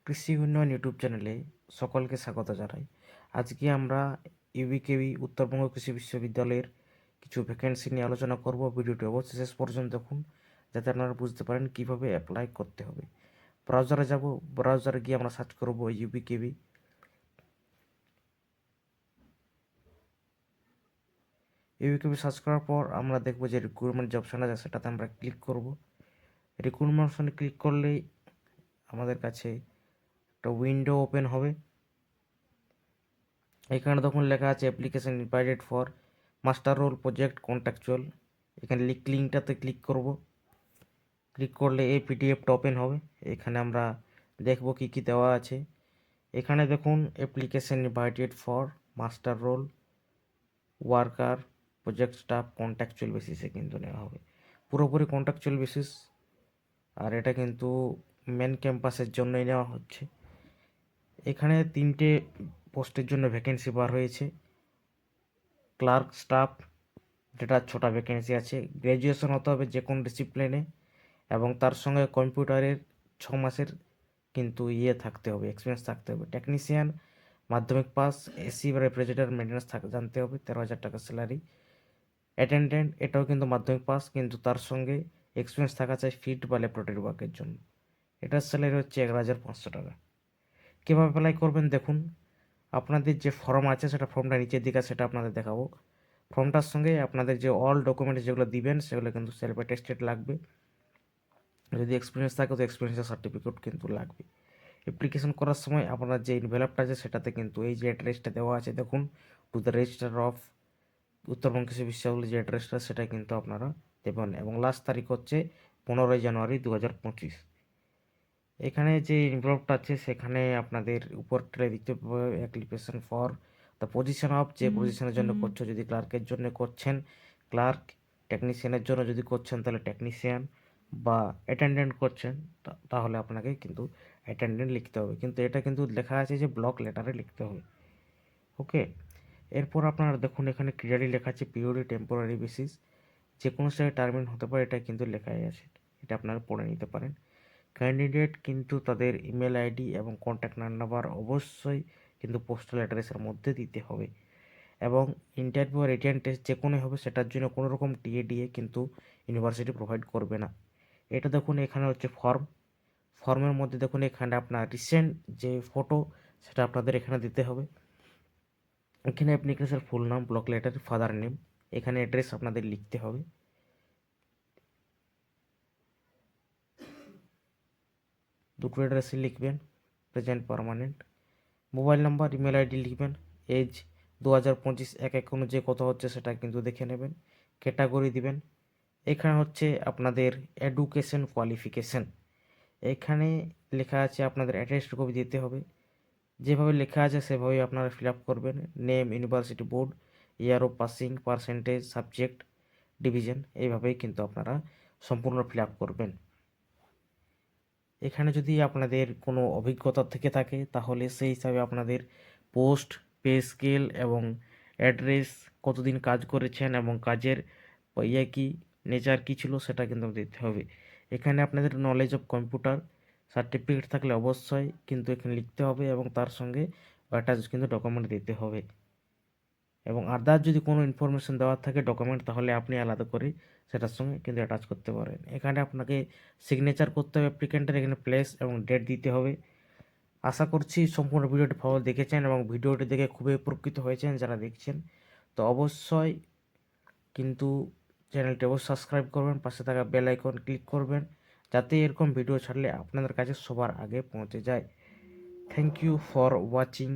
কৃষি উন্নয়ন ইউটিউব চ্যানেলে সকলকে স্বাগত জানাই। আজকে আমরা ইউবিকেবি উত্তরবঙ্গ কৃষি বিশ্ববিদ্যালয়ের কিছু ভ্যাকেন্সি নিয়ে আলোচনা করব। ভিডিওটি অবশ্যই শেষ পর্যন্ত দেখুন যাতে আপনারা বুঝতে পারেন কিভাবে অ্যাপ্লাই করতে হবে। ব্রাউজারে যাব, ব্রাউজারে গিয়ে আমরা সার্চ করব ইউবিকেবি। ইউবিকেবি সার্চ করার পর আমরা দেখব যে রিক্রুটমেন্ট যে অপশান আছে সেটাতে আমরা ক্লিক করব। রিক্রুটমেন্ট অপশানে ক্লিক করলেই আমাদের কাছে একটা উইন্ডো ওপেন হবে। এখানে দেখুন লেখা আছে application invited for master roll project contractual. এখানে লিঙ্কটাতে ক্লিক করব। ক্লিক করলে এই পিডিএফটা ওপেন হবে। এখানে আমরা দেখব কি কি দেওয়া আছে। এখানে দেখুন application invited for master roll worker project staff contractual বেসিসে কিন্তু নেওয়া হবে, পুরোপুরি কন্ট্রাকচুয়াল বেসিস। আর এটা কিন্তু মেন ক্যাম্পাসের জন্যই নেওয়া হচ্ছে। এখানে 3টে পোস্টের জন্য ভ্যাকেন্সি বার হয়েছে। ক্লার্ক স্টাফ, যেটা ছোটা ভ্যাকেন্সি আছে, গ্র্যাজুয়েশন হতে হবে যে কোনো ডিসিপ্লিনে, এবং তার সঙ্গে কম্পিউটারের 6 মাসের কিন্তু থাকতে হবে, এক্সপিরিয়েন্স থাকতে হবে। টেকনিশিয়ান মাধ্যমিক পাস, এসি বা রেফ্রিজারেটর মেনটেন্যান্স জানতে হবে, 13,000 টাকা স্যালারি। অ্যাটেন্ডেন্ট, এটাও কিন্তু মাধ্যমিক পাস, কিন্তু তার সঙ্গে এক্সপিরিয়েন্স থাকা চাই ফিল্ড বা ল্যাবরেটরি ওয়ার্কের জন্য। এটার স্যালারি হচ্ছে 11,500 টাকা। কীভাবে অ্যাপ্লাই করবেন দেখুন, আপনাদের যে ফর্ম আছে সেটা ফর্মটা নিচের দিকে সেটা আপনাদের দেখাবো। ফর্মটার সঙ্গে আপনাদের যে অল ডকুমেন্টস যেগুলো দিবেন সেগুলো কিন্তু সেলফ অ্যাটেস্টেড লাগবে। যদি এক্সপিরিয়েন্স থাকে তো এক্সপিরিয়েন্সের সার্টিফিকেট কিন্তু লাগবে। অ্যাপ্লিকেশন করার সময় আপনার যে এনভেলপটা আছে সেটাতে কিন্তু এই যে অ্যাড্রেসটা দেওয়া আছে দেখুন, to the register of Uttarbanga কৃষি বিশ্ববিদ্যালয়ের যে অ্যাড্রেসটা সেটা কিন্তু আপনারা দেবেন, এবং লাস্ট তারিখ হচ্ছে 15ই জানুয়ারি 2025। এখানে যে এনভেলপটা আছে সেখানে আপনাদের উপরটায় দিতে হবে application for the position of, যে পজিশনের জন্য করছো, যদি ক্লার্কের জন্য করছেন ক্লার্ক, টেকনিশিয়ানের জন্য যদি করছেন তাহলে টেকনিশিয়ান, বা অ্যাটেন্ডেন্ট করছেন তাহলে আপনাকে কিন্তু অ্যাটেন্ডেন্ট লিখতে হবে, কিন্তু এটা কিন্তু লেখা আছে যে ব্লক লেটারে লিখতে হবে। ওকে, এরপর আপনারা দেখুন এখানে ক্লিয়ারলি লেখা আছে পিরিয়ডি টেম্পোরারি বেসিস, যে কোনো জায়গায় টার্মিন হতে পারে, এটা কিন্তু লেখাই আছে, এটা আপনারা পড়ে নিতে পারেন। ক্যান্ডিডেট কিন্তু তাদের ইমেল আইডি এবং কন্ট্যাক্ট নাম্বার অবশ্যই কিন্তু পোস্টাল অ্যাড্রেসের মধ্যে দিতে হবে, এবং ইন্টারভিউ আর রিটেন টেস্ট যে কোনো হবে, সেটার জন্য কোনো রকম টিএডিএ কিন্তু ইউনিভার্সিটি প্রোভাইড করবে না। এটা দেখুন এখানে হচ্ছে ফর্মের মধ্যে দেখুন এখানে আপনার রিসেন্ট যে ফটো সেটা আপনাদের এখানে দিতে হবে। এখানে অ্যাপ্লিকেশনের ফুল নাম, ব্লক লেটার, ফাদার নেম, এখানে অ্যাড্রেস আপনাদের লিখতে হবে। দুটো অ্যাড্রেসে লিখবেন, present permanent. Mobile number, email ID লিখবেন। এজ 2025 এক অনুযায়ী কত হচ্ছে সেটা কিন্তু দেখে নেবেন। ক্যাটাগরি দিবেন। এখানে হচ্ছে আপনাদের এডুকেশন কোয়ালিফিকেশন, এখানে লেখা আছে আপনাদের অ্যাটেস্ট কপি দিতে হবে। যেভাবে লেখা আছে সেভাবেই আপনারা ফিল আপ করবেন। Name, university board, year of passing, percentage, subject, division, এইভাবেই কিন্তু আপনারা সম্পূর্ণ ফিল আপ করবেন। এখানে যদি আপনাদের কোনো অভিজ্ঞতা থেকে থাকে তাহলে সেই হিসাবে আপনাদের পোস্ট, পে স্কেল এবং অ্যাড্রেস, কতদিন কাজ করেছেন এবং কাজের কি নেচার কী ছিল সেটা কিন্তু দিতে হবে। এখানে আপনাদের নলেজ অফ কম্পিউটার সার্টিফিকেট থাকলে অবশ্যই কিন্তু এখানে লিখতে হবে, এবং তার সঙ্গে অ্যাটাচ কিন্তু ডকুমেন্ট দিতে হবে, এবং আদার যদি কোনো ইনফরমেশন দেওয়ার থাকে ডকুমেন্ট তাহলে আপনি আলাদা করে সেটার সঙ্গে কিন্তু অ্যাটাচ করতে পারেন। এখানে আপনাকে সিগনেচার করতে হবে অ্যাপ্লিকেন্টের, এখানে প্লেস এবং ডেট দিতে হবে। আশা করছি সম্পূর্ণ ভিডিওটি ভালো দেখেছেন এবং ভিডিওটি দেখে খুবই উপকৃত হয়েছেন যারা দেখছেন। তো অবশ্যই কিন্তু চ্যানেলটি অবশ্যই সাবস্ক্রাইব করবেন, পাশে থাকা বেল আইকন ক্লিক করবেন যাতে এরকম ভিডিও ছাড়লে আপনাদের কাছে সবার আগে পৌঁছে যায়। Thank you for watching